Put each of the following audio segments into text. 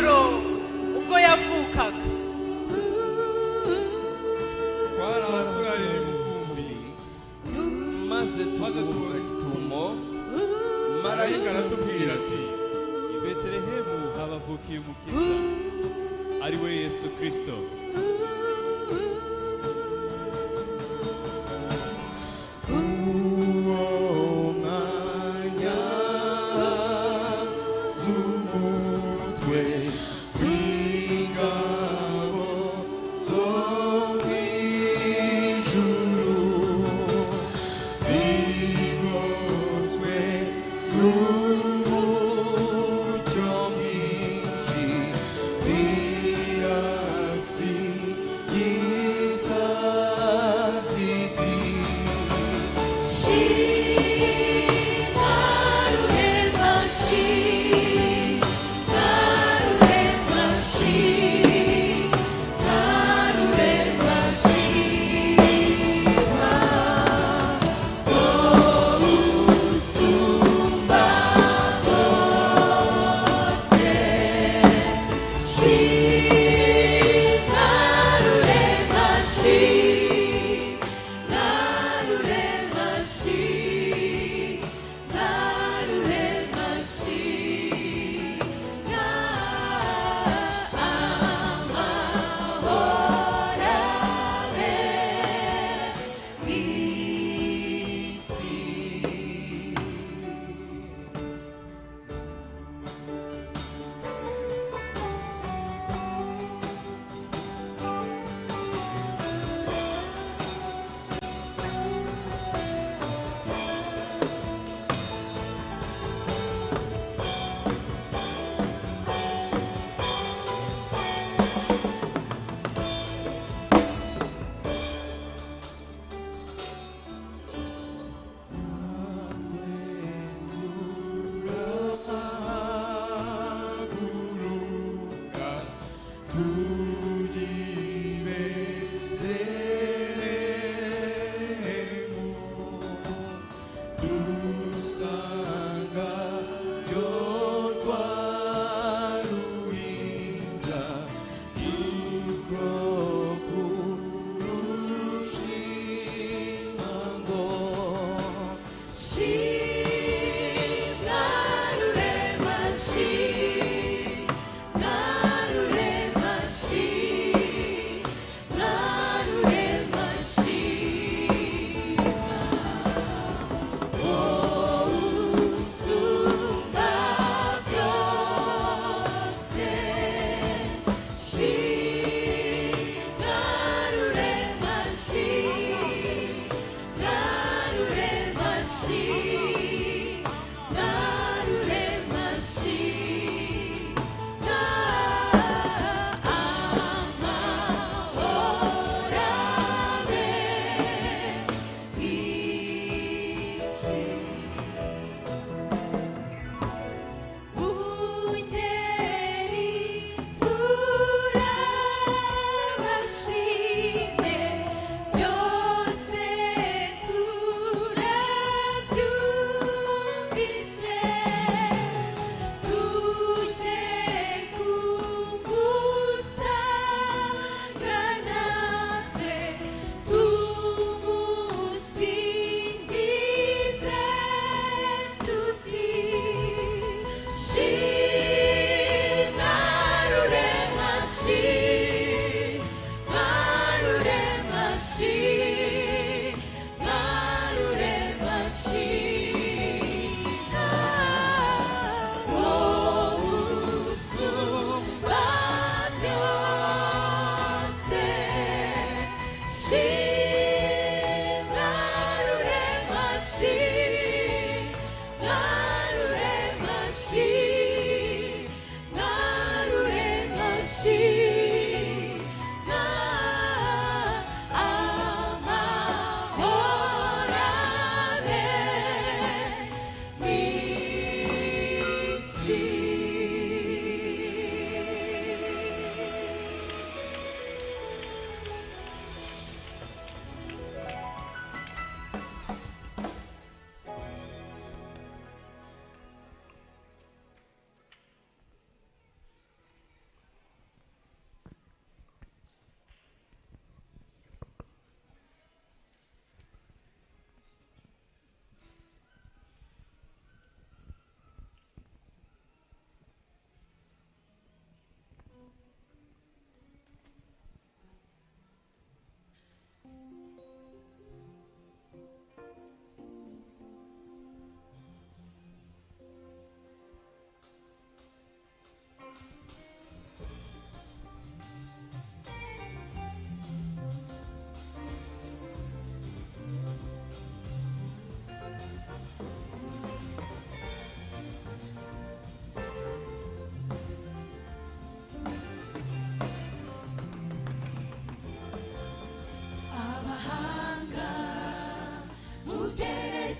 ijoro ubwo yavukaga twaraturariye mu vumbi maze tuvuga gitumo marayika aratubwira ati i Betelehemu habavukiye umukiza ari we Yesu Kristo.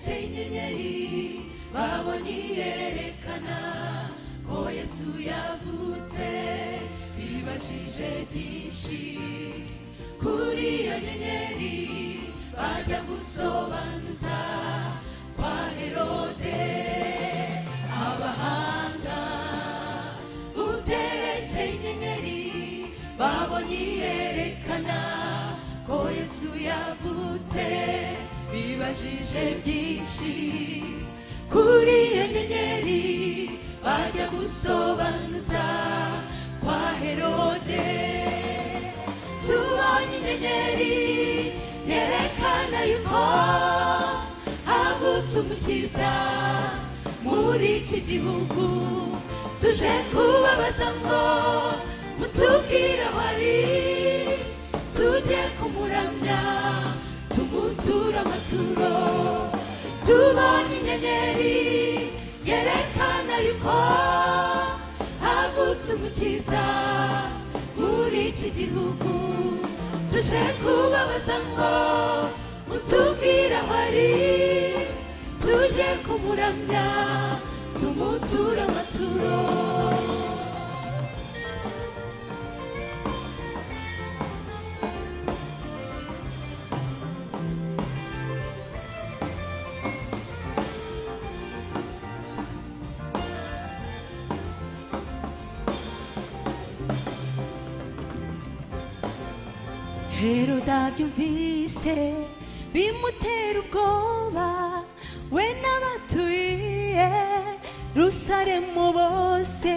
uterekeye inyenyeri babonye yerekana ko Yesu yavutse bibajije byinshi kuri iyo nyenyeri bajya gusobanuza kwa Herode abahanga uterekeye inyenyeri babonye yerekana ko Yesu yavutse bibajije byinshi kuri iyo nyenyeri bajya gusobanuza kwa Herode tubonye inyenyeri yerekana yuko havutse umukiza muri iki gihugu tuje kubabaza ngo mutubwire aho ari tujye kumuramya tumuture amaturo tubonye inyenyeri yerekana yuko havutse umukiza muri iki gihugu tuje kubabaza ngo mutubwire aho ari tujye kumuramya tumuture amaturo Herode abyumvise bimutera ubwoba we n'abatuye Yerusalemu bose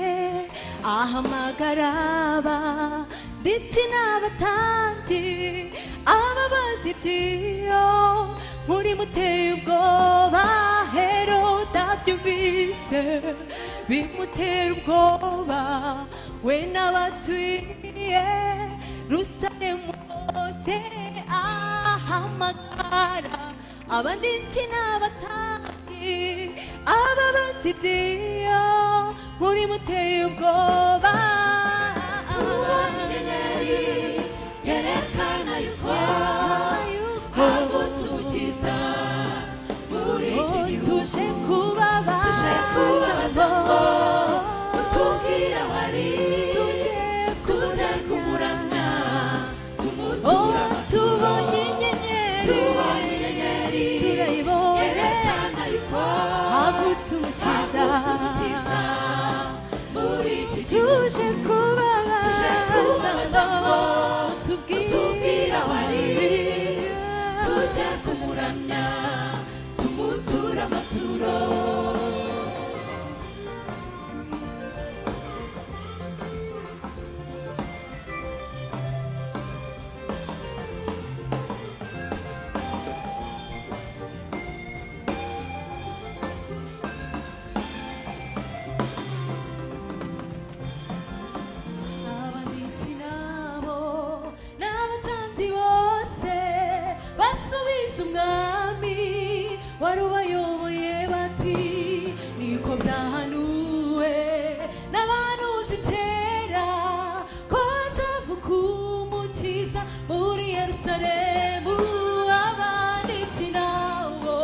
ahamagara abanditsi n'abatambyi ababaza iby'iyo muri muteye ubwoba Herode abyumvise bimutera ubwoba we n'abatuye Yerusalemu bose ahamagara abanditsi n'abatambyi ababaza iby'iyo muri muteye ubwoba tubonye inyenyeri yerekana yuko havutse umukiza muri iki gihugu tuje kubabaza ngo mutubwire aho ari tujye kumuramya tubonye inyenyeri turayibonye yerekana yuko havutse umukiza muri iki gihugu tuje kubabaza ngo tubwire aho ari tujye kumuramya tumuture amaturo warubayoboye bati niko byahanuwe n'abanuzi kera ko hazavuka umukiza muri Yerusalemu abanditsi nabo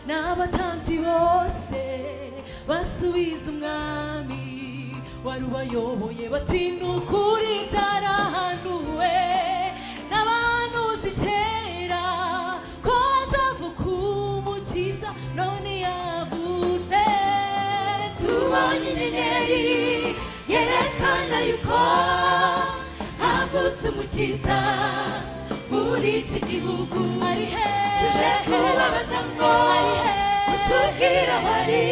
n'abatambyi bose basubiza umwami warubayoboye bati nukuri byarahanuwe n'abanuzi kera ko hazavuka umukiza none yavutse tubonye inyenyeri yerekana yuko havutse umukiza muri iki gihugu ari he tuje kubabaza ngo ari he mutubwire aho ari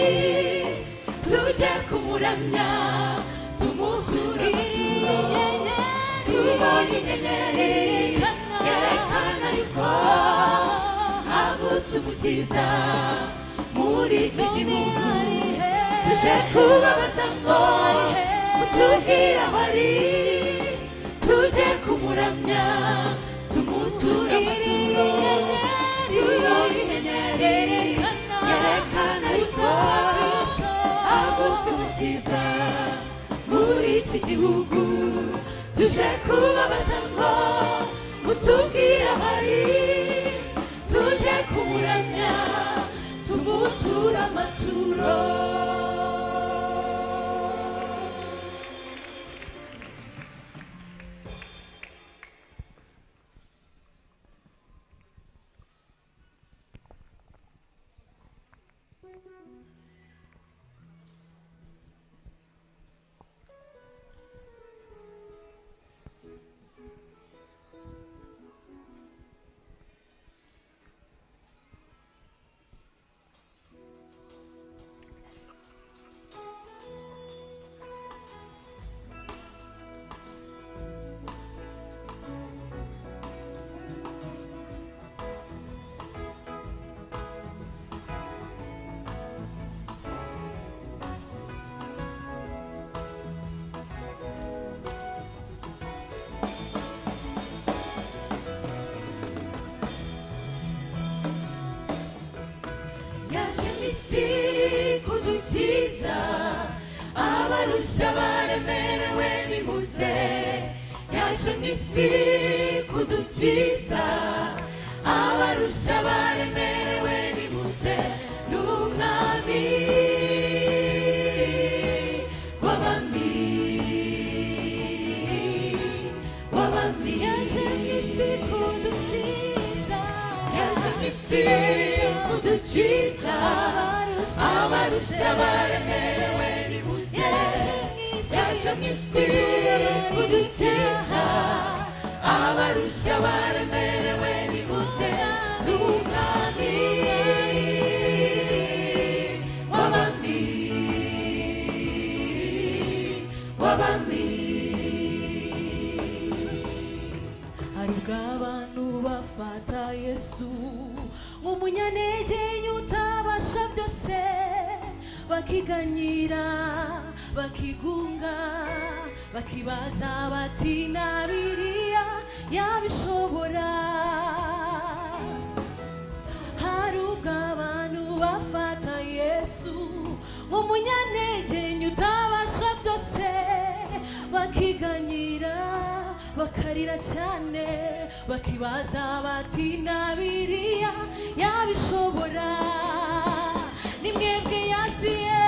tujye kumuramya tumuture amaturo tubonye inyenyeri yerekana yuko havutse umukiza muri iki gihugu tuje kubabaza ngo mutubwire aho ari tujye kumuramya tumuture amaturo tubonye inyenyeri yerekana yuko havutse umukiza muri iki gihugu tuje kubabaza ngo mutubwire aho ari tujye kumuramya abarusha baremerewe nimuze yaje mu isi kudukiza abarusha baremerewe nimuze n'umwami w'abami yaje mu isi kudukiza abarusha baremerewe nimuze yaje mu isi kudukiza abarusha baremerewe nimuze n'umwami w'abami hari ubw'abantu bafata Yesu nk'umunyantege utabasha byose bakiganyira bakigunga bakibaza bati na biriya yabishobora hari ubw'abantu bafata Yesu nk'umunyantege utabasha byose bakiganyira bakarira cyane bakibaza bati na biriya yabishobora ni mwebwe yaziye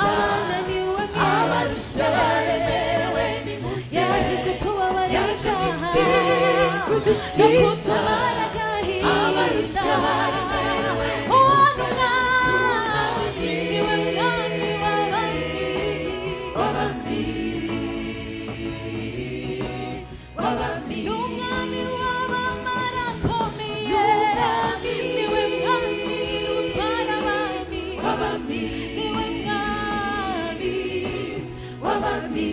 abananiwe abarusha baremerewe nimuze yaje kutubabarira icyaha no kutumara agahinda abarusha baremerewe niwe mwami w'abami n'umwami w'abamara akomeye niwe mwami utwara abami niwe mwami w'abami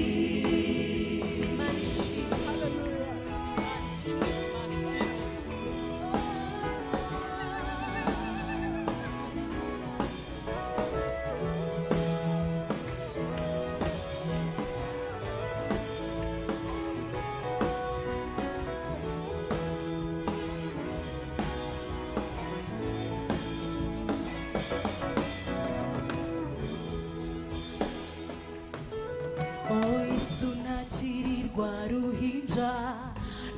Yesu ntakirirwa ruhinja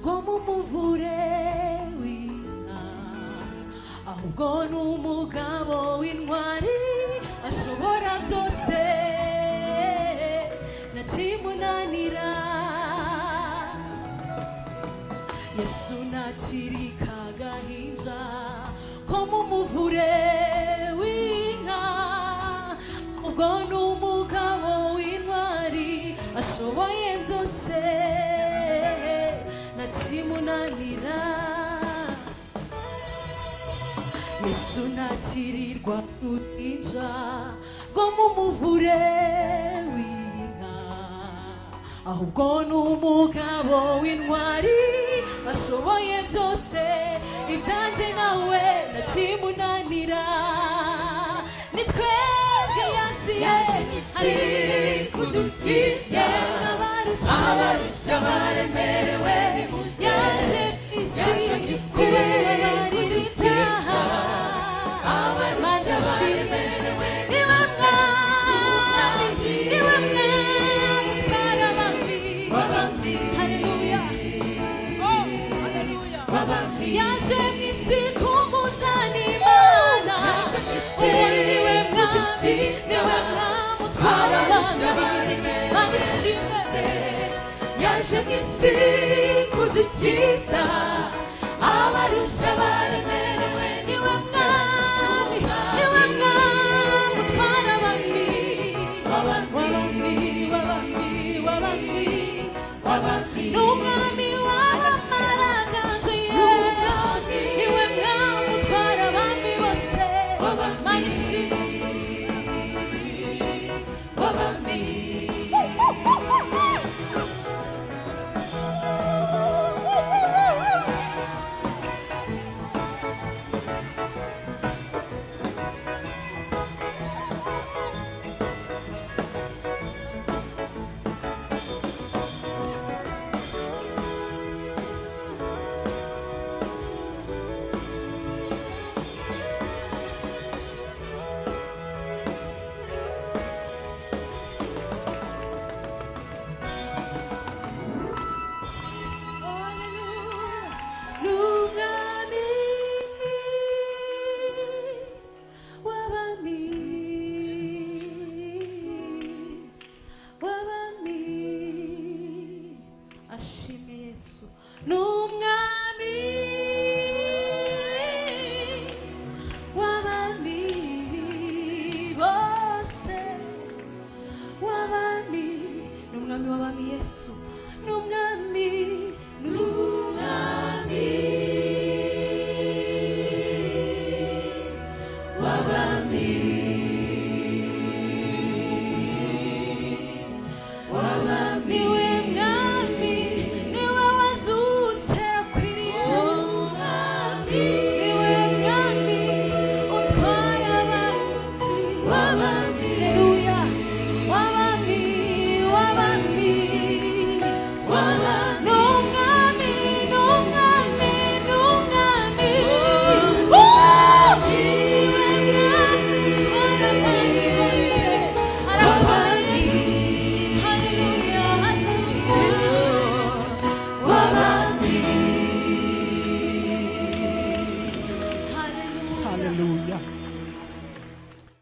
rwo mu muvure w'inka ahubwo ni umugabo w'intwari ashobora byose ntakimunanira Yesu ntakiri kagahinja ko mu muvure w'inka ahubwo ni umugabo w'intwari ashoboye byose ntakimunanira Yesu ntakirirwa ruhinja rwo mu muvure w'inka ahubwo ni umugabo w'intwari ashoboye byose ibyanjye nawe ntakimunanira ni twebwe yaziye kudukiza abarusha baremerewe nimuze yaje mu isi kubabarira icyaha abarusha baremerewe niwe mwami utwara abami haleluya yaje mu isi kumuzana Imana uwo niwe mwami utwara abami manishimwe yaje mu isi kudukiza abarusha baremerewe